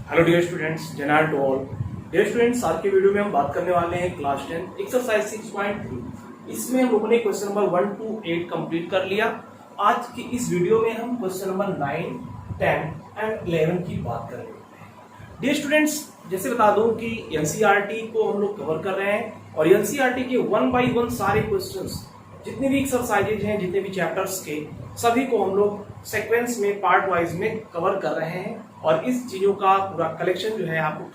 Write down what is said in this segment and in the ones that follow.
Hello dear students, general to all. Dear students, आज के video में हम बात करने वाले हैं क्लास 10 एक्सरसाइज 6.3। इसमें हम लोगों ने क्वेश्चन नंबर 1 to 8 कंप्लीट कर लिया। आज की इस वीडियो में हम क्वेश्चन नंबर 9, 10 एंड 11 की बात कर रहे हैं। डियर स्टूडेंट्स, जैसे बता दूं कि एनसीईआरटी को हम लोग कवर कर रहे हैं और एनसीईआरटी के 1 by 1 सारे क्वेश्चंस, जितने भी एक्सरसाइजेज हैं, जितने भी चैप्टर्स के, सभी को हम लोग सीक्वेंस में पार्ट वाइज में कवर कर रहे हैं। और इस चीजों का पूरा कलेक्शन जो है आपको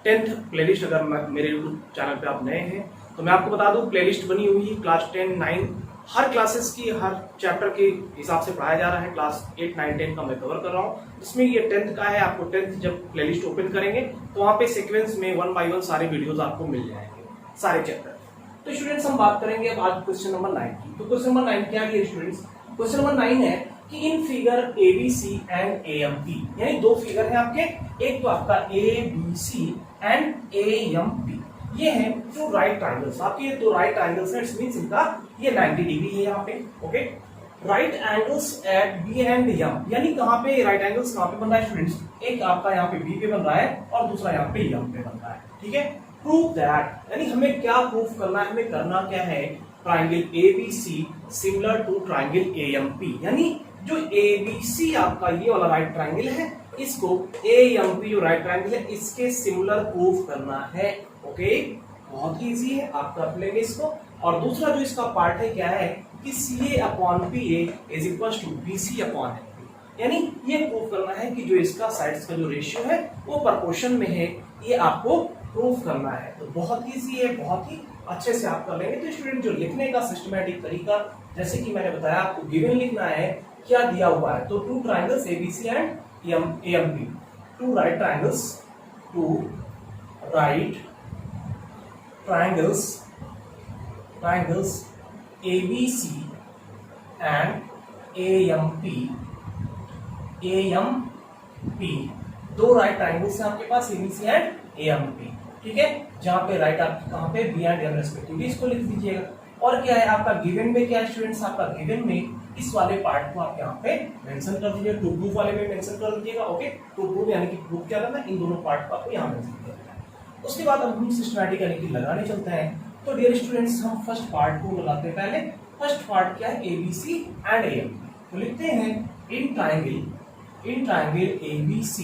10th प्लेलिस्ट, अगर मेरे यूट्यूब चैनल पे आप नए हैं तो मैं आपको बता दूं प्लेलिस्ट बनी हुई है क्लास 10, 9 हर क्लासेस की, हर चैप्टर के हिसाब से पढ़ाया जा रहा है। क्लास 8, 9, 10 का मैं कवर कर रहा हूँ, जिसमें ये 10th का है। आपको 10th जब प्लेलिस्ट ओपन करेंगे तो वहाँ पे सीक्वेंस में 1 by 1 सारे वीडियोज आपको मिल जाएंगे, सारे चैप्टर। तो स्टूडेंट्स, हम बात करेंगे अब आज क्वेश्चन नंबर 9 की। तो क्वेश्चन नंबर 9 क्या है स्टूडेंट्स? क्वेश्चन नंबर 9 है कि in figure ABC and AMP, यानी दो फिगर है आपके, एक तो आपका ABC एंड AMP, ये है टू राइट ट्राइंगल्स। आपके ये दो राइट ट्राइंगल्स हैं, इट मींस इनका ये 90 डिग्री है यहाँ पे। Okay, right angles eight B and M, यानी कहाँ पे राइट एंगल्स कहाँ पे बन रहा है स्टूडेंट्स? एक आपका यहाँ पे B पे बन रहा है और दूसरा यहाँ पे M पे बन रहा है। ठीक है, प्रूव दैट, यानी हमें क्या प्रूफ करना है? हमें करना क्या है? Triangle ABC similar to triangle AMP, यानी जो ABC आपका ये वाला राइट ट्राइंगल है, इसको AMP जो राइट ट्राइंगल है इसके सिमिलर प्रूफ करना है। ओके, बहुत ही इजी है, आप कर लेंगे इसको। और दूसरा जो इसका पार्ट है क्या है कि CA upon PA is equal to BC upon MP, यानी ये प्रूफ करना है कि जो इसका साइड्स का जो रेशियो है वो प्रोपोर्शन में है, ये आपको प्रूफ करना है। तो बहुत इजी है, बहुत ही अच्छे से आप कर लेंगे। तो स्टूडेंट, जो लिखने का सिस्टमैटिक तरीका, जैसे कि मैंने बताया, आपको गिवन लिखना है, क्या दिया हुआ है? तो two triangles ABC and AMP, two right triangles, two right triangles ABC and AMP, दो राइट ट्राइंगल्स हैं आपके पास ABC एंड AMP। ठीक है, जहां पे राइट आप कहां पे B एंड M रेस्पेक्टिवली, इसको लिख दीजिएगा। और क्या है आपका गिवन में? क्या है स्टूडेंट्स आपका गिवन में? इस वाले पार्ट को आप यहाँ पे मेंशन कर दीजिए, टू प्रूफ वाले में मेंशन कर दीजिएगा। ओके, टू प्रूफ यानी कि प्रूफ क्या करना है, इन दोनों पार्ट को आपको यहाँ मेंशन करना है। उसके बाद अब हम सिस्टमैटिक यानी कि लगाने चलते हैं। तो डियर स्टूडेंट्स, हम फर्स्ट पार्ट को लगाते हैं। पहले फर्स्ट पार्ट क्या है? ABC and AMP। तो लिखते हैं in triangle ABC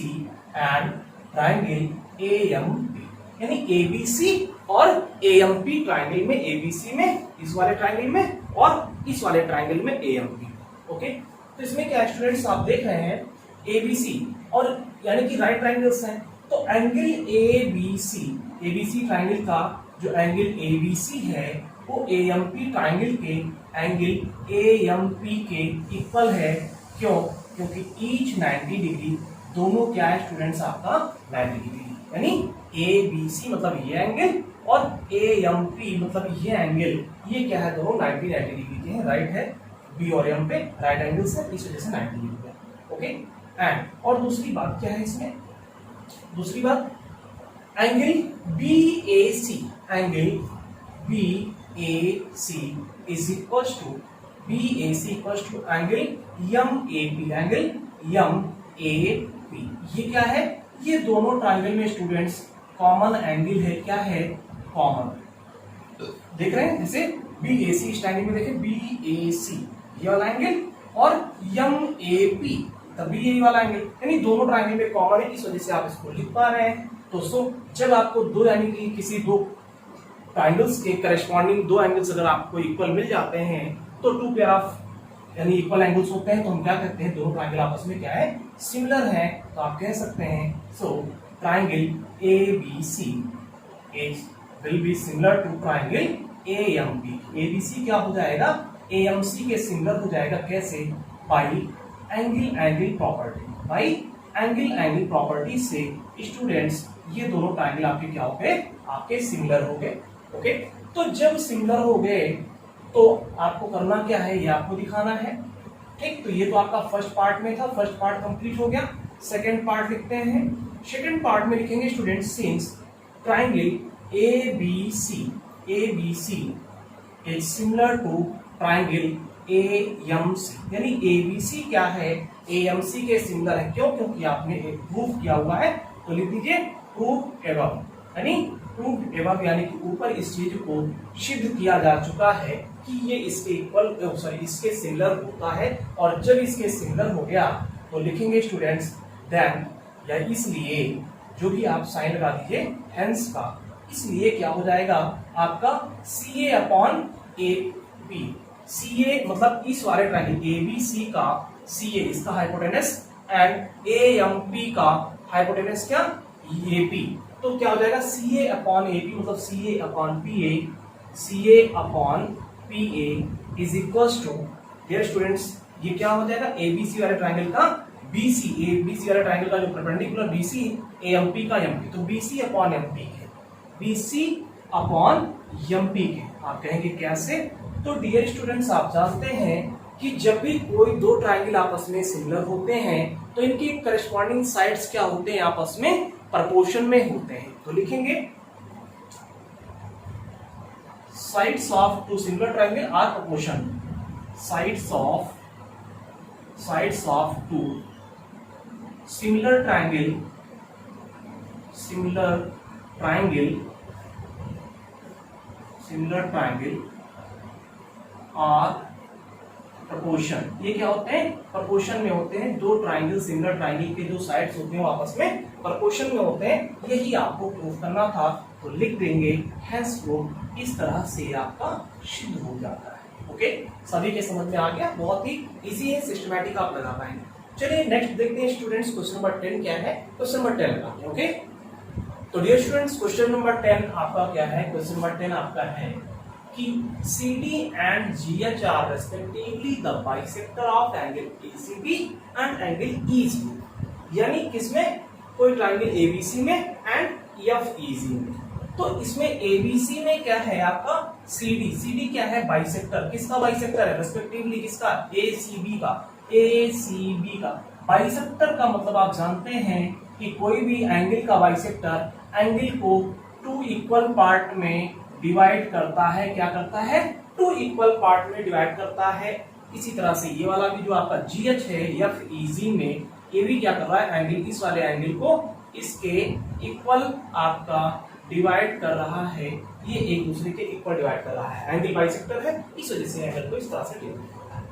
and triangle AMP, यानी ABC और AMP ट्राइंगल में, ABC में, इस वाले ट्राइंगल में और इस वाले ट्राइंगल में AMP। ओके, तो इसमें क्या स्टूडेंट्स आप देख रहे हैं ABC और यानी कि राइट ट्राइंगल्स हैं, तो एंगल ABC ट्राइंगल का जो एंगल ABC है वो AMP ट्राइंगल के एंगल AMP के इक्वल है। क्यों? क्योंकि ईच 90 डिग्री, दोनों क्या है स्टूडेंट्स आपका 90 डिग्री, यानी ABC मतलब ये एंगल और AMP मतलब ये एंगल, ये क्या है? दोनों 90 डिग्री के हैं। राइट है, B और M पे राइट एंगल्स है, इस वजह से 90 डिग्री है। ओके, एंड और दूसरी बात क्या है इसमें? दूसरी बात angle BAC is equal to BAC equal to angle MAP, ये क्या है? ये दोनों ट्राइंगल में स्टूडेंट्स कॉमन एंगल है। क्या है? कॉमन। देख रहे हैं, जैसे BAC इस ट्राइंगल में देखें, BAC ये वाला एंगल और MAP तभी यही वाला एंगल, यानी दोनों ट्राइंगल में कॉमन है, इस वजह से आप इसको लिख पा रहे हैं। दोस्तों, जब आपको दो यानी कि किसी दो ट्राइंगल्स के करस्पॉन्डिंग दो एंगल्स अगर आपको इक्वल मिल जाते हैं तो टू पेयर ऑफ यानी इक्वल एंगल्स होते हैं, तो हम क्या कहते हैं? दोनों ट्राइंगल आपस में क्या है? सिमिलर है। तो आप कह सकते हैं so triangle ABC will be similar to triangle AMP। ABC क्या हो जाएगा? AMC के सिमिलर हो जाएगा। कैसे? बाई एंगल प्रॉपर्टी से स्टूडेंट्स ये दोनों ट्राइंगल आपके क्या हो गए? आपके सिमिलर हो गए। ओके, तो जब सिमिलर हो गए तो आपको करना क्या है? ये आपको दिखाना है। ठीक, तो ये तो आपका फर्स्ट पार्ट में था, फर्स्ट पार्ट कंप्लीट हो गया। सेकंड पार्ट लिखते हैं। सेकंड पार्ट में लिखेंगे students, since triangle ABC is similar to triangle AMC, यानी ABC क्या है? AMC के सिमिलर है। क्यों? क्योंकि आपने एक प्रूफ किया हुआ है तो लिख दीजिए प्रूव एबव, यानी प्रूव एबव यानी कि ऊपर इस चीज को सिद्ध किया जा चुका है कि ये इसके इक्वल इसके सिमिलर होता है। और जब इसके सिमिलर हो गया तो लिखेंगे स्टूडेंट्स देन, या इसलिए जो भी आप साइन लगा दीजिए हेंस का, इसलिए क्या हो जाएगा आपका CA अपॉन AP। CA मतलब इस वाले ट्रायंगल ABC का CA इसका हाइपोटेनस एंड AMP का हाइपोटेनस क्या AP। तो क्या हो जाएगा CA अपॉन AP मतलब CA upon PA, CA upon PA is equals to, dear students ये क्या हो जाएगा ABC वाले ट्रायंगल का BC, ABC वाले ट्रायंगल का जो परपेंडिकुलर BC AMP का MP, तो BC अपॉन MP है, BC अपॉन MP के। आप कहेंगे कैसे? तो डियर स्टूडेंट्स आप जानते हैं कि जब भी कोई दो ट्रायंगल आपस में सिमिलर होते हैं तो इनके करस्पॉन्डिंग साइड्स क्या होते हैं आपस में प्रोपोर्शन में होते हैं। तो लिखेंगे sides of two similar triangle are proportion, sides of two similar triangle are proportion. ये क्या होते हैं? प्रोपोर्शन में होते हैं। दो ट्रायंगल सिमिलर ट्रायंगल के जो साइड्स होते हैं वो आपस में प्रोपोर्शन में होते हैं। यही आपको प्रूफ करना था, तो लिख देंगे हेंस प्रूफ। इस तरह से आपका सिद्ध हो जाता है। ओके, सभी के समझ में आ गया? बहुत ही इजी है, सिस्टमैटिक आप लगा पाएंगे। चलिए नेक्स्ट देखते हैं स्टूडेंट्स, क्वेश्चन नंबर 10 क्या है। क्वेश्चन नंबर 10 लगाते हैं। ओके, तो डियर स्टूडेंट्स क्वेश्चन नंबर 10 आपका क्या है? क्वेश्चन नंबर 10 आपका है कि CD and GH are respectively the bisector of angle ACB and angle EC, यानी किसमें? कोई ट्रायंगल ABC में एंड FEC में। तो इसमें ABC में क्या है आपका CD क्या है? बाइसेक्टर। किसका बाइसेक्टर है? रेस्पेक्टिवली किसका? ACB का। बाइसेक्टर का मतलब आप जानते हैं कि कोई भी एंगल का बाइसेक्टर एंगल को टू इक्वल पार्ट में डिवाइड करता है। क्या करता है? टू इक्वल पार्ट में डिवाइड करता है। इसी तरह से ये वाला भी जो आपका GH है FEC में, ये भी क्या कर रहा है? एंगल, इस वाले एंगल को इसके इक्वल आपका डिवाइड कर रहा है। ये एक दूसरे के इक्वल डिवाइड कर रहा है। एंगल बाइसेक्टर है, इस वजह से एंगल को इस तरह से डिवाइड करता है।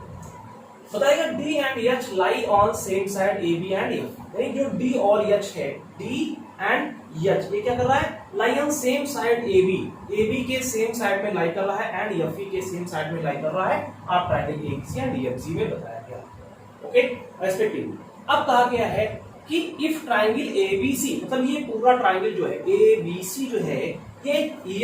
बताएगा D and H lie on same side AB and F, यानी जो D और H है, D एंड H ये क्या कर रहा है? Lie on same side AB के सेम साइड में लाई कर रहा है एंड FE के सेम साइड में लाई कर रहा है। आप ट्रायंगल ABC एंड EFC में बताया गया। Okay, respectively. अब कहा गया है कि इफ ट्रायंगल ABC, मतलब ये पूरा ट्रायंगल जो है ABC जो है, ये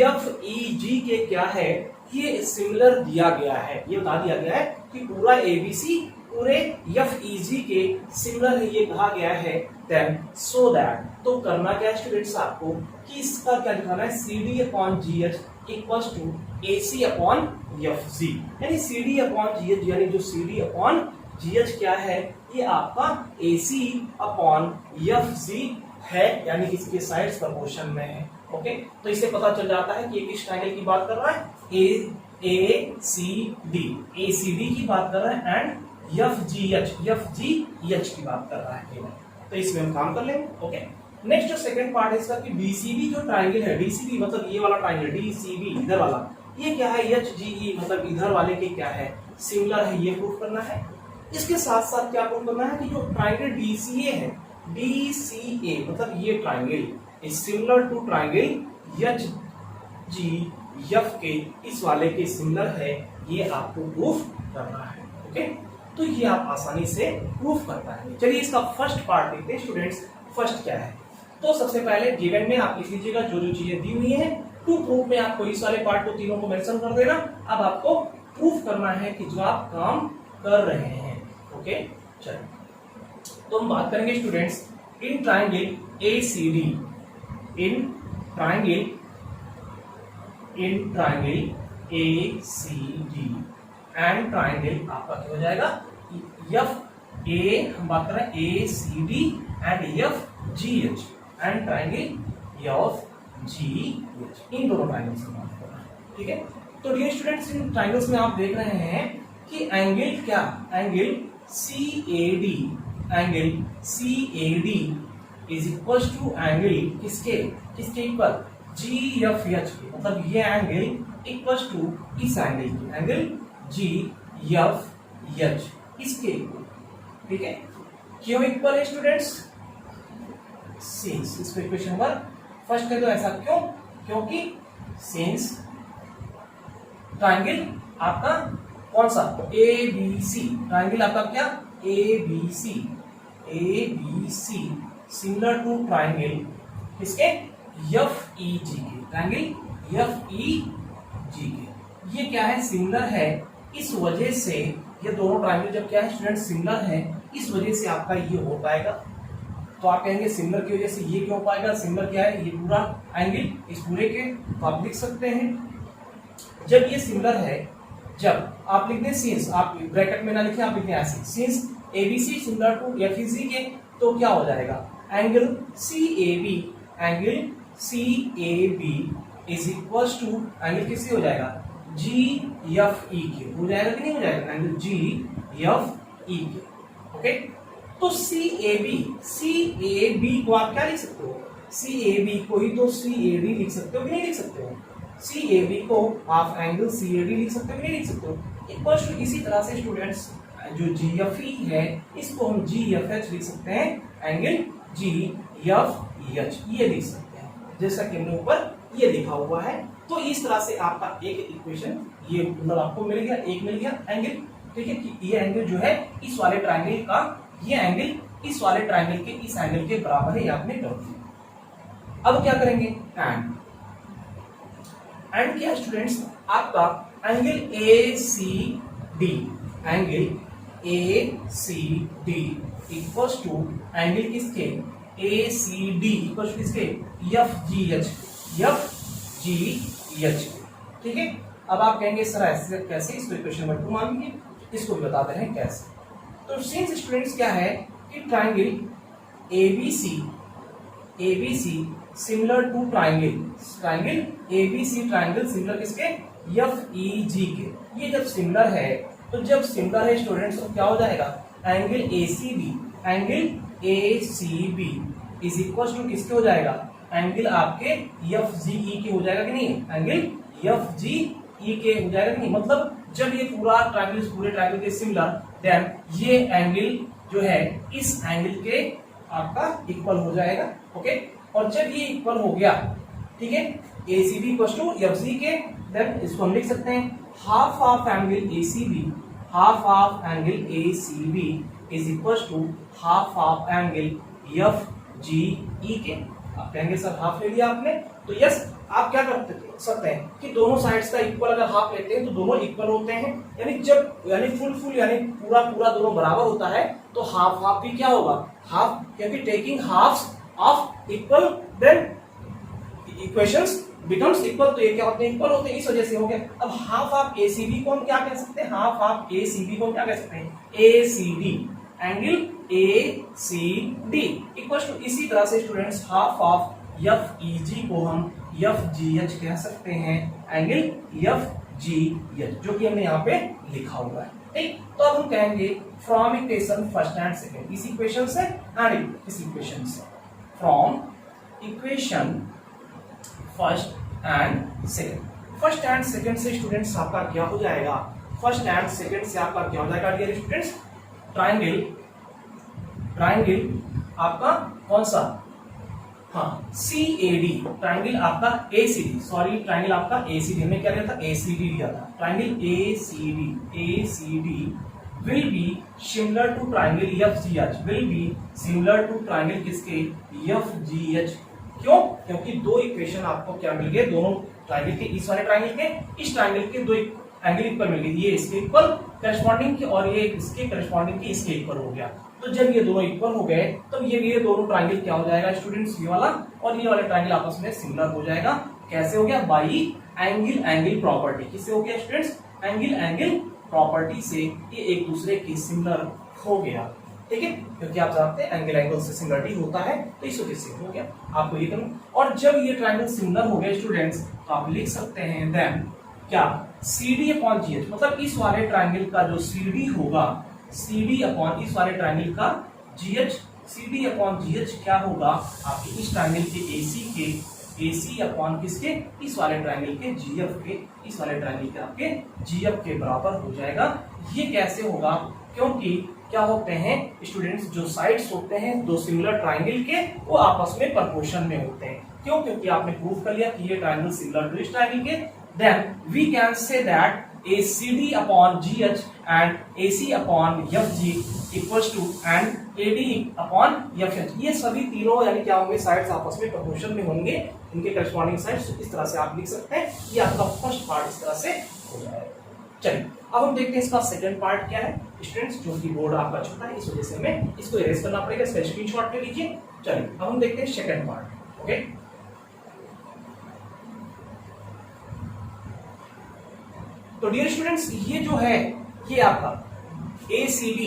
FEG के क्या है? ये सिमिलर दिया गया है। ये बता दिया गया है कि पूरा ABC पूरे FEG के सिमिलर है, ये कहा गया है। देन सो दैट, तो करना क्या है स्टूडेंट्स आपको कि इसका क्या दिखाना है? CD upon GH equals to AC upon FG, यानी CD अपॉन GH, यानी जो CD अपॉन GH क्या है? ये आपका AC अपॉन FG है, यानी इसके साइड्स प्रोपोर्शन में है। ओके, तो इससे पता चल जाता है कि ये किस ट्रायंगल की बात कर रहा है? ACD की बात कर रहा है एंड FGH की बात कर रहा है। तो इसमें हम काम कर लेंगे। ओके, नेक्स्ट जो सेकंड पार्ट है इसका कि DCB जो ट्रायंगल है, DCB मतलब ये वाला ट्रायंगल DCB इधर वाला, ये क्या है? HGE मतलब इधर वाले के क्या है? सिमिलर है, ये प्रूफ करना है। इसके साथ साथ क्या प्रूफ करना है कि जो ट्रायंगल DCA है, DCA मतलब ये triangle is similar to triangle HGF के इस वाले के सिमिलर है, ये आपको प्रूफ करना है। ओके, तो ये आप आसानी से प्रूफ कर पाएंगे। चलिए इसका फर्स्ट पार्ट देखते हैं स्टूडेंट्स। फर्स्ट क्या है? तो सबसे पहले गिवन में आप लिख लीजिएगा जो जो चीजें दी हुई है। टू प्रूफ में आपको इस वाले पार्ट को तीनों को मेंशन कर देना। अब आपको प्रूफ करना है कि जो आप काम कर रहे हैं। ओके, चलिए तो हम बात करेंगे students in triangle ACD, in triangle ACD and triangle आपका क्या हो जाएगा? FA, हम बात कर रहे हैं ACD and FGH and triangle FGH, इन दोनों ट्रायंगल्स की बात कर रहे हैं। ठीक है, तो डियर स्टूडेंट्स इन ट्रायंगल्स में आप देख रहे हैं कि एंगल क्या? Angle CAD is equal to angle किसके किसके इक्वल जी एफ एच के, मतलब ये एंगल इक्वल टू इस एंगल की, एंगल जी एफ एच इसके इक्वल, ठीक है। क्यों इक्वल है स्टूडेंट्स? सिंस, इसको इक्वेशन नंबर फर्स्ट कर दो ऐसा, क्यों? क्योंकि सिंस ट्राइंगल आपका कौन सा ए बी सी, ट्राइंगल आपका क्या A B C similar to triangle किसके एफ ई जी के, ट्राइंगल एफ ई जी के, ये क्या है सिमिलर है, इस वजह से ये दोनों ट्राइंगल जब क्या है स्टूडेंट सिमिलर है, इस वजह से आपका ये हो पाएगा। तो आप कहेंगे सिमिलर की वजह से ये क्यों हो पाएगा? सिमिलर क्या है? ये पूरा एंगल इस पूरे के, तो आप लिख सकते हैं जब ये सिमिलर है, जब आप लिख दें सिंस, आप ब्रैकेट में ना लिखें, आप लिखें ऐसे since ABC similar to FEC के, तो क्या हो जाएगा angle CAB, angle CAB is equal to angle किससे हो जाएगा जी एफ ई के, हो जाएगा कि नहीं हो जाएगा एंगल जी एफ ई के, ओके। तो सीएबी को आप क्या लिख सकते हो? सीएबी को ही तो सीएडी लिख सकते हो कि नहीं लिख सकते हो? सीएबी को आप एंगल सीएडी लिख सकते हो कि नहीं लिख सकते हो? इक्वल टू इसी तरह से स्टूडेंट्स जो जीएफई है इसको हम जीएफएच लिख सकते हैं, एंगल जीएफएच ये लिख सकते हैं, जैसा कि हमने ऊपर ये लिखा हुआ है। तो इस तरह से आपका एक इक्वेशन ये मतलब आपको मिल गया, एक मिल गया एंगल, ठीक है। कि ये एंगल जो है इस वाले ट्राइंगल का, ये एंगल इस वाले ट्राइंगल के इस एंगल के बराबर है, ये आपने कर दिया। अब क्या करेंगे? एंड क्या स्टूडेंट्स आपका angle A C D, angle A C D equals to angle किसके A C D equals to किसके एफ जी एच, ठीक है। अब आप कहेंगे सर ऐसे कैसे, इसको इक्वेशन नंबर 2 मानेंगे, इसको भी बताते हैं कैसे। तो सिंस स्टूडेंट्स क्या है कि triangle ABC similar to triangle ABC triangle similar किसके एफ ई जी के, ये जब सिमिलर है, तो जब सिमिलर है स्टूडेंट्स तो क्या हो जाएगा angle ACB is equal to किसके हो जाएगा एंगल आपके एफ जी ई के हो जाएगा कि नहीं, एंगल एफ जी ई के हो जाएगा कि नहीं। मतलब जब ये पूरा ट्राइंगल पूरे ट्राइंगल के सिमिलर, देन ये एंगल जो है इस एंगल के आपका इक्वल हो जाएगा, ओके। और जब ये इक्वल हो गया, ठीक है, ACB equal to F G K, then इसको हम लिख सकते हैं half of angle ACB is equal to half of angle F G E K. आप कहेंगे सर हाफ ले लिया आपने, तो यस आप क्या कर सकते हैं कि दोनों साइड्स का इक्वल अगर हाफ लेते हैं तो दोनों इक्वल होते हैं, यानी फुल यानी पूरा दोनों बराबर होता है, तो हाफ भी क्या होगा हाफ, क्योंकि taking halfs of equal then equations becomes equal, तो ये क्या होते हैं इक्वल होते हैं, इस वजह से हो गया। अब हाफ ऑफ एसीबी को हम क्या कह सकते हैं, हाफ ऑफ एसीबी को हम क्या कह सकते हैं ACD, angle ACD equal to इसी तरह से students half of F E G को हम एफ जी एच कह सकते हैं, एंगल एफ जी एच, जो कि हमने यहाँ पे लिखा हुआ है, ठीक। तो अब हम कहेंगे from equation first and second, इस इक्वेशन से एंड इस इक्वेशन से, from equation first and second. First and second से स्टूडेंट्स आपका क्या हो जाएगा, फर्स्ट एंड सेकंड से आपका क्या हो जाएगा डियर स्टूडेंट्स, ट्राइंगल आपका कौन सा, हाँ सी ए डी, ट्राइंगल आपका ए सी डी, सॉरी ट्राइंगल आपका ए सी डी, हमने क्या लिया था ए सी डी लिया था, triangle A C D will be similar to triangle F G H, will be similar to triangle किसके एफ जी एच। क्यों? क्योंकि दो इक्वेशन आपको क्या मिल गए, दोनों ट्राइंगल के इस वाले ट्राइंगल के इस ट्राइंगल के दो एंगल इक्वल मिल गए, ये इसके इक्वल करस्पॉन्डिंग के और ये इसके करस्पॉन्डिंग के इसके इक्वल हो गया। तो जब ये दोनों इक्वल हो गए तो ये दोनों ट्राइंगल क्या हो जाएगा स्टूडेंट्स, ये वाला और ये वाला ट्राइंगल आपस में सिमिलर हो जाएगा। कैसे हो गया? By angle property. किससे हो गया स्टूडेंट्स? एंगल प्रॉपर्टी से ये एक दूसरे के सिमिलर हो गया, ठीक है। क्योंकि आप जानते हैं एंगल से सिमिलरिटी होता है, तो इस वजह से हो गया, आपको ये करना। और जब ये ट्राइंगल सिमिलर हो गया स्टूडेंट्स तो आप लिख सकते हैं देन क्या CD अपॉन GH, मतलब इस वाले ट्राइंगल का जो CD होगा, CD अपॉन इस वाले ट्राइंगल का GH CD अपॉन GH क्या होगा आपके इस ट्रायंगल के AC अपॉन किसके, इस वाले ट्रायंगल के GF के, इस वाले ट्रायंगल के आपके GF के बराबर हो जाएगा। ये कैसे होगा, क्योंकि क्या होते हैं स्टूडेंट्स, जो साइड्स होते हैं दो सिमिलर ट्रायंगल के वो आपस में प्रोपोर्शन में होते हैं। क्यों, क्योंकि आपने प्रूव कर लिया कि ये ट्रायंगल सिमिलर टू इस ट्रायंगल के, then we can say that ACD upon GH and AC upon FG equals to and AD upon FH। ये सभी तीनों यानी क्या होंगे, साइड्स आपस में प्रोपोर्शन में होंगे, इनके करस्पॉन्डिंग साइड्स। इस तरह से आप लिख सकते हैं। ये आपका फर्स्ट पार्ट इस तरह से हो जाएगा। चलिए अब हम देखते हैं इसका सेकंड पार्ट क्या है स्टूडेंट्स, जो कि बोर्ड आपका छोटा है इस वजह से हमें इसको इरेज करना पड़ेगा, इसका स्क्रीनशॉट ले लीजिए। चलिए अब हम देखते हैं सेकंड पार्ट। ओके, तो डियर स्टूडेंट्स ये जो है ये आपका ACD,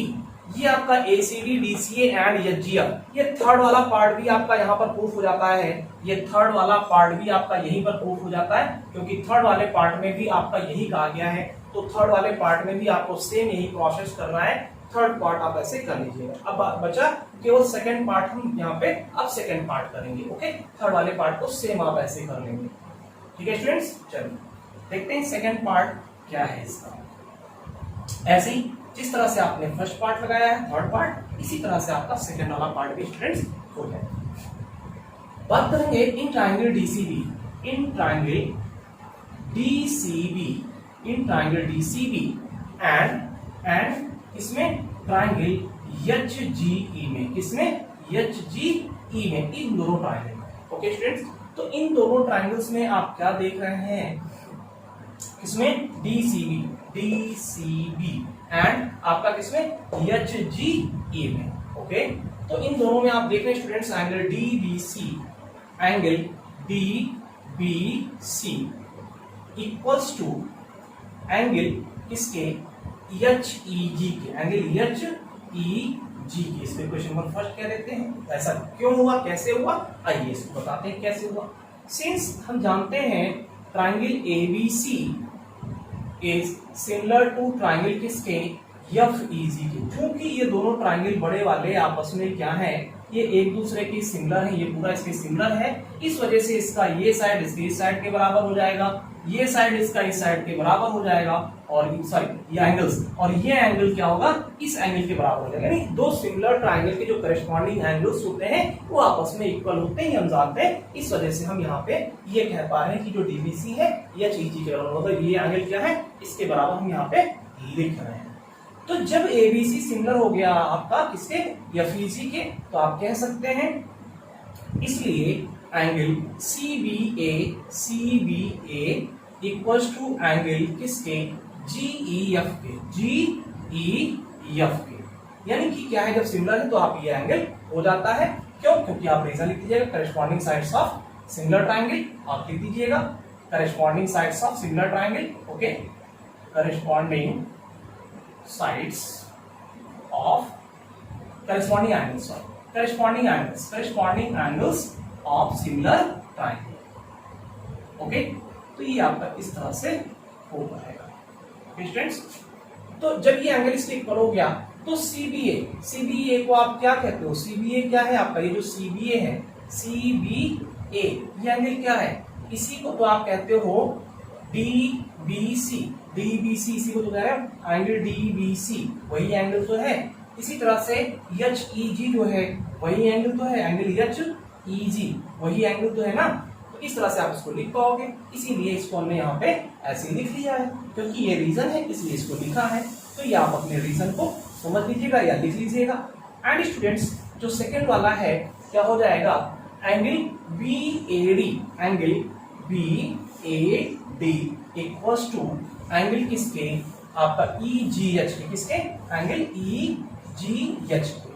ये आपका ACD DCA एंड GF, ये थर्ड वाला पार्ट भी आपका यहाँ पर प्रूफ हो जाता है। ये थर्ड वाला पार्ट भी आपका यहीं पर प्रूफ हो जाता है, क्योंकि थर्ड वाले पार्ट में भी आपका यही कहा गया है। तो थर्ड वाले पार्ट में भी आपको सेम यही प्रोसेस करना है। थर्ड पार्ट आप ऐसे कर लीजिएगा। अब बचा केवल सेकंड पार्ट, हम यहाँ पे अब सेकंड पार्ट करेंगे। ओके, थर्ड वाले पार्ट को सेम आप ऐसे कर लेंगे। ठीक है स्टूडेंट्स, चलिए देखते हैं सेकंड पार्ट क्या है इसका। ऐसे ही जिस तरह से आपने फर्स्ट पार्ट लगाया है थर्ड पार्ट, इसी तरह से आपका सेकंड वाला पार्ट भी स्टूडेंट्स हो जाएगा। बात करेंगे in triangle DCB, in triangle DCB, in triangle DCB and इसमें ट्रायंगल HGE में, किसमें, HGE में, इन दोनों ट्रायंगल में। ओके स्टूडेंट्स, तो इन दोनों ट्रायंगल्स में आप क्या देख रहे हैं, इसमें DCB एंड आपका किसमें, HGE में। ओके, तो इन दोनों में आप देख रहे हैं students angle DBC, angle DBC equals to angle किसके, HEG के, एंगल HEG के। इसको क्वेश्चन नंबर फर्स्ट कह देते हैं। ऐसा क्यों हुआ, कैसे हुआ, आइए इसको बताते हैं कैसे हुआ। सिंस हम जानते हैं triangle ABC is similar to triangle किसके, FEG के। क्योंकि ये दोनों ट्रायंगल बड़े वाले आपस में क्या है, ये एक दूसरे के सिमिलर है, ये पूरा इसके सिमिलर है। इस वजह से इसका ये साइड इसके इस साइड के बराबर हो जाएगा, ये साइड इसका इस साइड के बराबर हो जाएगा, और सॉरी ये एंगल्स, और ये एंगल क्या होगा, इस एंगल के बराबर हो जाएगा। यानी दो सिमिलर ट्रायंगल के जो करस्पॉन्डिंग एंगल्स होते हैं वो आपस में इक्वल होते हैं, हम जानते हैं। इस वजह से हम यहाँ पे ये कह पा रहे हैं कि जो DBC है ये HEG के बराबर होगा, ये एंगल क्या है, इसके बराबर हम यहाँ पे लिख रहे हैं। तो जब ABC सिमिलर हो गया आपका किसके, FEG के, तो आप कह सकते हैं इसलिए angle CBA equals to angle किसके, GEF के, GEF के। यानी कि क्या है, जब सिमिलर है तो आप ये एंगल हो जाता है। क्यों, क्योंकि आप रीजन लिख दीजिएगा, corresponding sides of similar triangle आप लिख दीजिएगा, corresponding sides of similar triangle. Okay, corresponding sides of corresponding angles of similar triangle। Okay, तो ये आपका इस तरह से हो पाएगा स्टूडेंट्स। तो जब ये एंगल इसके इक्वल हो गया तो CBA को आप क्या कहते हो, CBA क्या है आपका, ये जो CBA है, CBA ये एंगल क्या है, इसी को तो आप कहते हो DBC, इसी को तो कह रहे हैं एंगल DBC, वही एंगल तो है। इसी तरह से HEG जो है वही एंगल तो है, एंगल HEG वही एंगल तो है ना। तो इस तरह से आप इसको लिख पाओगे, इसीलिए इसको हमने यहाँ पे ऐसे लिख लिया है, क्योंकि ये रीजन है इसलिए इसको लिखा है। तो ये आप अपने रीजन को समझ लीजिएगा या लिख लीजिएगा। एंड स्टूडेंट्स जो सेकेंड वाला है क्या हो जाएगा, angle BAD equals to angle किसके, आपका EGH के, किसके, एंगल EGH के।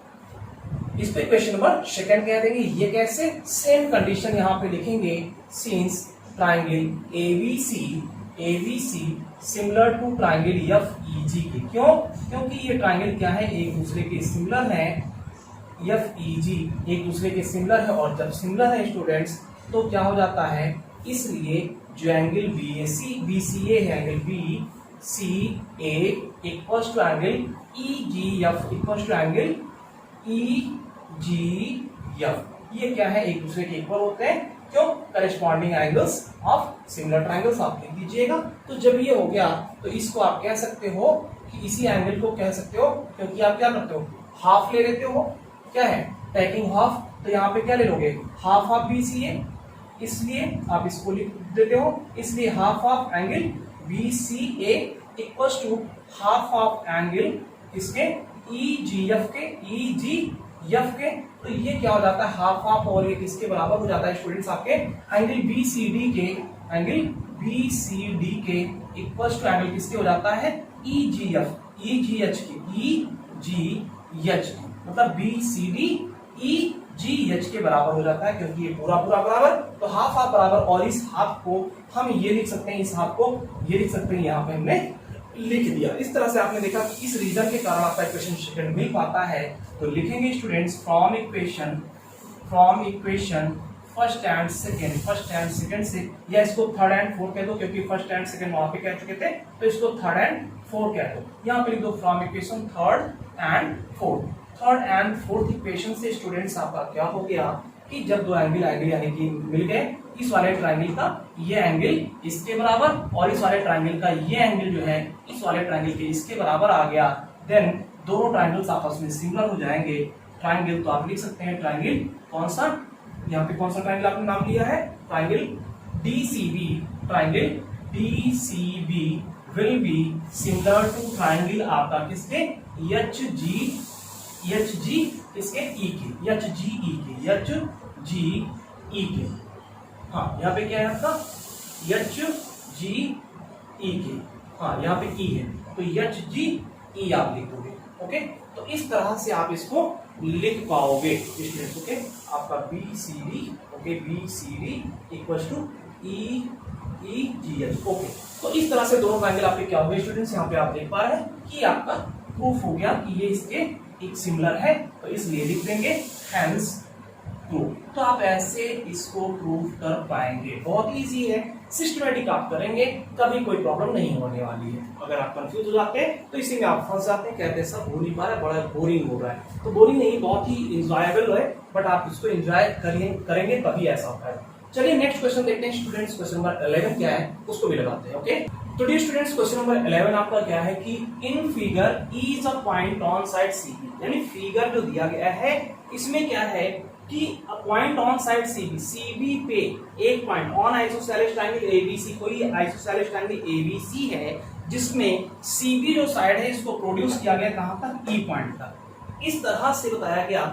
इस पे क्वेश्चन नंबर सेकंड कह देंगे। ये कैसे, सेम कंडीशन यहाँ पे लिखेंगे, since triangle ABC similar to triangle FEG के। क्यों, क्योंकि ये ट्रायंगल क्या है, एक दूसरे के सिमिलर है, FEG एक दूसरे के सिमिलर है, और जब सिमिलर है स्टूडेंट्स तो क्या हो जाता है, इसलिए जो एंगल BCA है, angle BCA equals to angle EGF equals to angle G F, ये क्या है, एक दूसरे के इक्वल होते हैं। क्यों? Corresponding angles of similar triangles आप लिख दीजिएगा। तो जब ये हो गया तो इसको आप कह सकते हो कि इसी एंगल को कह सकते हो, क्योंकि आप क्या करते हो, हाफ ले लेते हो, क्या है, टेकिंग हाफ। तो यहाँ पे क्या ले लोगे, हाफ ऑफ BCA, इसलिए आप इसको लिख देते हो, इसलिए half of angle BCA equals to half of angle इसके EGF के। तो ये क्या हो जाता है, हाफ ऑफ, और ये किसके बराबर हो जाता है स्टूडेंट्स, आपके एंगल BCD के इक्वल्स टू एंगल किसके हो जाता है, EGH मतलब BCD EGH के बराबर हो जाता है, क्योंकि ये पूरा बराबर। तो हाफ ऑफ बराबर, और इस हाफ को हम ये लिख सकते हैं, इस हाफ को ये लिख सकते हैं, यहाँ पे हमने लिख दिया। इस तरह से आपने देखा कि इस रीजन के कारण आपका इक्वेशन सेकंड मिल पाता है। तो लिखेंगे students from equation first and second से, या इसको थर्ड एंड फोर्थ कह दो, क्योंकि फर्स्ट एंड सेकंड वहां पे कह चुके थे, तो इसको थर्ड एंड फोर्थ कह दो। यहाँ पे लिख दो from equation third and fourth equation से स्टूडेंट्स आपका क्या हो गया कि जब दो एंगल यानी कि मिल गए, इस वाले ट्रायंगल का ये एंगल इसके बराबर और इस वाले ट्रायंगल का ये एंगल जो है इस वाले ट्रायंगल के इसके बराबर आ गया, देन दोनों ट्रायंगल्स आपस में सिमिलर हो जाएंगे। ट्रायंगल तो आप लिख सकते हैं ट्रायंगल कौन सा, यहाँ पे कौन सा ट्रायंगल आपने नाम लिया है, triangle DCB will be similar to triangle आपका किसके, HG इसके HGE के। हाँ, यहाँ पे क्या है आपका HGE के, हाँ यहाँ पे E है, तो HGE आप लिख दोगे। ओके, तो इस तरह से आप इसको लिख पाओगे स्टूडेंट्स। ओके, आपका BCD equals to EGH। Okay, तो इस तरह से दोनों ट्रायंगल आपके क्या हो गए स्टूडेंट्स, यहाँ पे आप देख पा रहे हैं कि आपका प्रूफ हो गया कि ये इसके एक सिमिलर है, तो इसलिए लिख देंगे हेंस प्रूफ। तो आप ऐसे इसको प्रूफ कर पाएंगे, बहुत इजी है, सिस्टमैटिक आप करेंगे, कभी कोई प्रॉब्लम नहीं होने वाली है। अगर आप कंफ्यूज हो जाते हैं तो इसी में आप फंस जाते हैं, कहते हैं सब हो नहीं पा रहा है, बड़ा बोरिंग हो रहा है। तो बोरिंग नहीं, बहुत ही इंजॉयबल है, बट आप इसको एंजॉय करेंगे तभी ऐसा होता है। चलिए नेक्स्ट क्वेश्चन देखते हैं स्टूडेंट्स। क्वेश्चन नंबर 11 क्या है उसको भी लगाते हैं। ओके, तो डियर स्टूडेंट्स क्वेश्चन नंबर 11 आपका क्या है कि in figure E is a point on side CB, यानी फिगर जो दिया गया है इसमें क्या है कि पॉइंट ऑन साइड CB पे एक point on isosceles triangle ABC, कोई आइसोसेलेस ट्रायंगल ABC है जिसमें CB जो साइड है इसको प्रोड्यूस किया गया कहां तक, E पॉइंट तक। इस तरह से बताया गया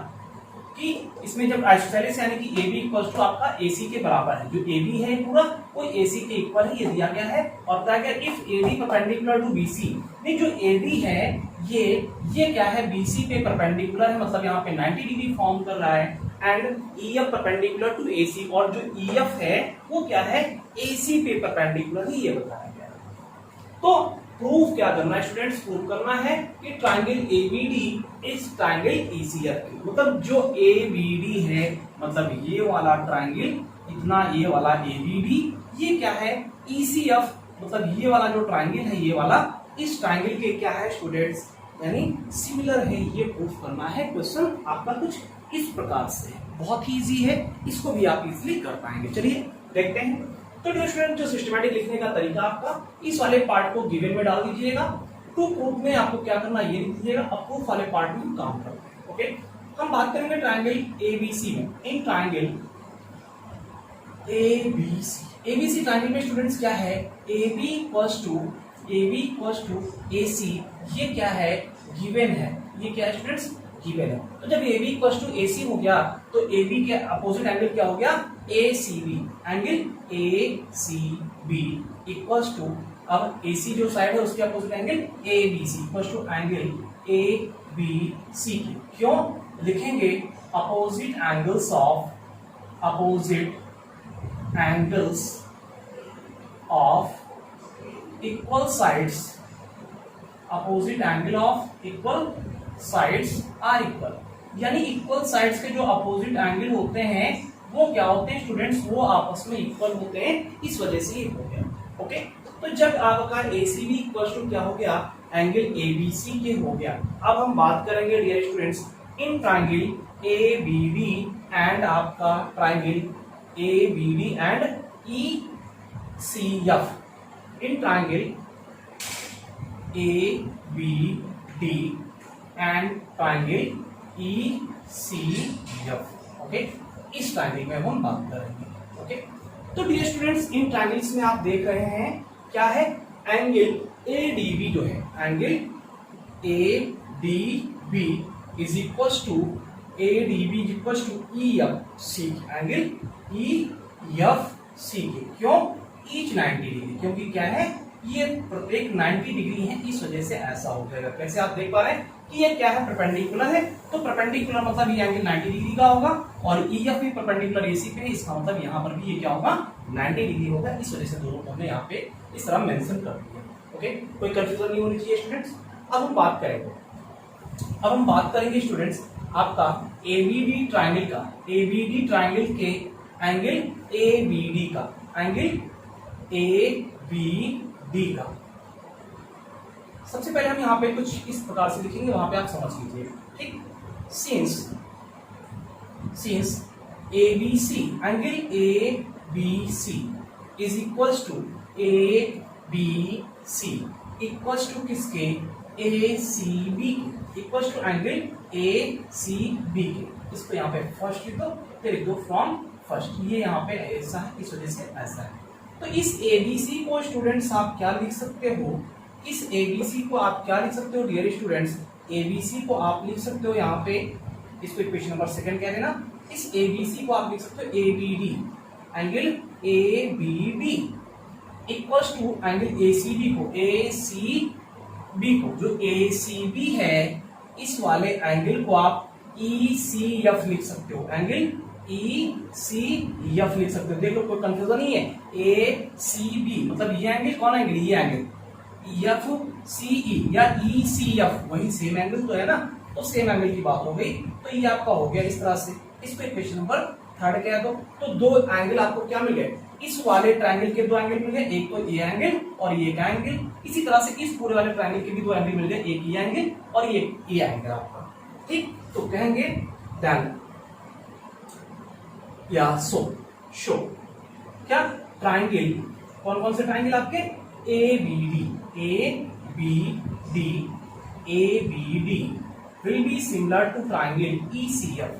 कि इसमें जब आइसोसेलेस यानी कि AB इक्वल टू आपका AC के बराबर है, जो AB है पूरा वो AC के इक्वल है, ये दिया गया है। और बताया गया if AD perpendicular to BC, नहीं जो AD है ये क्या है, BC पे परपेंडिकुलर है, मतलब यहाँ पे 90 डिग्री फॉर्म कर रहा है, and EF perpendicular to AC, और जो EF है वो क्या है, AC पे परपेंडिकुलर ही, ये बताया गया। तो प्रूफ क्या करना है स्टूडेंट्स, प्रूफ करना है कि triangle ABD is triangle ECF, मतलब जो ABD है, मतलब ये वाला ट्रायंगल इतना, ये वाला ABD, ये क्या है ECF, मतलब ये वाला जो ट्रायंगल है ये वाला इस ट्रायंगल के क्या है स्टूडेंट्स, यानी सिमिलर है। ये प्रूफ करना है। क्वेश्चन आपका कुछ इस प्रकार से है, बहुत ही इजी है, इसको भी आप इजीली कर पाएंगे। चलिए देखते हैं। तो स्टूडेंट जो सिस्टमैटिक लिखने का तरीका आपका, इस वाले पार्ट को गिवन में डाल दीजिएगा, टू प्रूफ में आपको क्या करना ये लिख दीजिएगा, अब प्रूफ वाले पार्ट में काम करना है। ओके, हम बात करेंगे ट्रायंगल ABC में। इन ट्रायंगल ABC ट्रायंगल में स्टूडेंट्स क्या है, AB इक्वल्स टू AC, ये क्या है, गिवन है, ये क्या है स्टूडेंट्स, गिवन है। तो जब AB इक्वल्स टू AC हो गया तो AB के अपोजिट एंगल क्या हो गया, ACB, angle ACB equals to, अब AC जो साइड है उसके opposite angle ABC equals to angle ABC। क्यों लिखेंगे, opposite angles of equal sides, opposite angle of equal sides are equal, यानी इक्वल साइड्स के जो अपोजिट एंगल होते हैं वो क्या होते हैं स्टूडेंट्स, वो आपस में इक्वल होते हैं, इस वजह से ये हो गया। ओके, तो जब आपका ACB इक्वल टू क्या हो गया, एंगल ABC के हो गया। अब हम बात करेंगे dear students in triangle A B D and आपका triangle A B D and E C F. In triangle A B D and triangle E C F. Okay, इस ट्राइंगल में हम बात करेंगे। ओके, तो डियर स्टूडेंट्स, इन triangles में आप देख रहे हैं क्या है, एंगल ए डी बी जो है, angle A D B is equal to A D B is equal to E F C, angle E F C के। क्यों? ईच 90 डिग्री, क्योंकि क्या है, ये प्रत्येक 90 डिग्री है, इस वजह से ऐसा हो जाएगा। कैसे आप देख पा रहे हैं कि ये क्या है, परपेंडिकुलर है, तो परपेंडिकुलर मतलब ये एंगल 90 डिग्री का होगा, और ई एफ भी परपेंडिकुलर एसी पे, इसका मतलब यहाँ पर भी ये क्या होगा, 90 डिग्री होगा। इस वजह से दोनों को हमने यहाँ पे इस तरह मेंशन कर दिया। ओके, कोई कंफ्यूजन नहीं होनी चाहिए स्टूडेंट्स। अब हम बात करेंगे स्टूडेंट्स आपका एबीडी ट्राइंगल का, एबीडी ट्राइंगल के एंगल एबीडी का, एंगल एबीडी का। सबसे पहले हम यहाँ पे कुछ इस प्रकार से लिखेंगे, वहां पे आप समझ लीजिए। ठीक, since A B C, angle A B C is equal to A B C equal to किसके, ए सी बी के, equal to angle A C B के। इसको यहाँ पे फर्स्ट लिख दो, फिर लिख दो फ्रॉम फर्स्ट, ये यहाँ पे ऐसा है, इस वजह से ऐसा है। तो इस एबीसी को स्टूडेंट्स आप क्या लिख सकते हो, इस एबीसी को आप क्या लिख सकते हो डियर स्टूडेंट्स, एबीसी को आप लिख सकते हो यहाँ पे, इसको इक्वेशन नंबर सेकंड कह देना। इस एबीसी को आप लिख सकते हो ABD, angle ABD equal to angle ACB को, एसीबी को, जो एसीबी है इस वाले एंगल को आप ईसीएफ लिख सकते हो, एंगल ईसीएफ लिख सकते हो। देखो कोई कंफ्यूजन नहीं है, एसीबी मतलब ये एंगल, कौन एंगल, ये एंगल एफ सीई या ई सी एफ, वही सेम एंगल तो है ना, तो सेम एंगल की बात हो गई। तो ये आपका हो गया इस तरह से, इसको इक्वेशन नंबर थर्ड कह दो। तो दो एंगल आपको क्या मिल गए, इस वाले ट्रायंगल के दो एंगल मिल गए, एक तो ये एंगल और ये का एंगल। इसी तरह से इस पूरे वाले ट्रायंगल के भी दो एंगल मिल गए, एक ये एंगल और ये एंगल आपका। ठीक, तो कहेंगे देन या शो क्या, ट्रायंगल, कौन कौन से ट्रायंगल आपके, A B D will be similar to triangle ECF,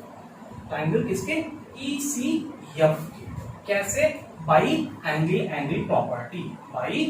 triangle किसके, ECF के। कैसे, by angle property, by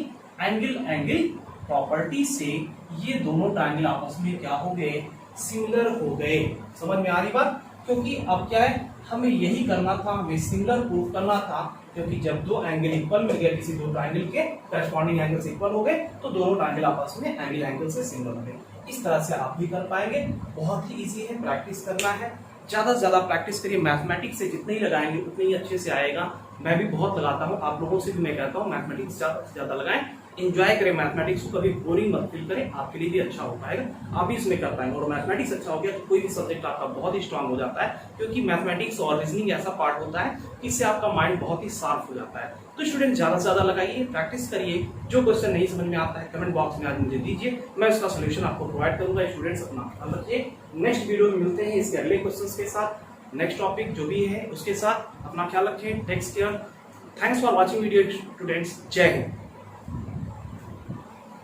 angle property से ये दोनों ट्रायंगल आपस में क्या हो गए, सिमिलर हो गए। समझ में आ रही बात, क्योंकि अब क्या है, हमें यही करना था, हमें सिमिलर प्रूफ करना था, क्योंकि जब दो एंगल इक्वल मिल गए, किसी दो ट्रायंगल के करस्पॉन्डिंग एंगल से इक्वल हो गए, तो दोनों ट्रायंगल आपस में एंगल से सिमिलर हो गए। इस तरह से आप भी कर पाएंगे, बहुत ही इजी है, प्रैक्टिस करना है, ज्यादा से ज्यादा प्रैक्टिस करिए। मैथमेटिक्स से जितने ही लगाएंगे उतने ही अच्छे से आएगा। मैं भी बहुत लगाता हूँ, आप लोगों से भी मैं कहता हूँ मैथमेटिक्स ज्यादा से ज्यादा लगाएं, एंजॉय करें मैथमेटिक्स को, कभी बोरिंग मत फील करें, आपके लिए भी अच्छा हो पाएगा, आप भी इसमें कर पाएंगे। और मैथमेटिक्स अच्छा हो गया तो कोई भी सब्जेक्ट आपका बहुत ही स्ट्रांग हो जाता है, क्योंकि मैथमेटिक्स और रीजनिंग ऐसा पार्ट होता है इससे आपका माइंड बहुत ही शार्प हो जाता है। तो स्टूडेंट ज्यादा से ज्यादा लगाइए, प्रैक्टिस करिए। जो क्वेश्चन नहीं समझ में आता है कमेंट बॉक्स में आज मुझे दीजिए, मैं उसका सोल्यूशन आपको प्रोवाइड करूंगा। स्टूडेंट्स अपना ख्याल रखिए, नेक्स्ट वीडियो में मिलते हैं इसके अगले क्वेश्चन के साथ, नेक्स्ट टॉपिक जो भी है उसके साथ। अपना ख्याल रखें, take care, thanks for watching video students, जय हिंद।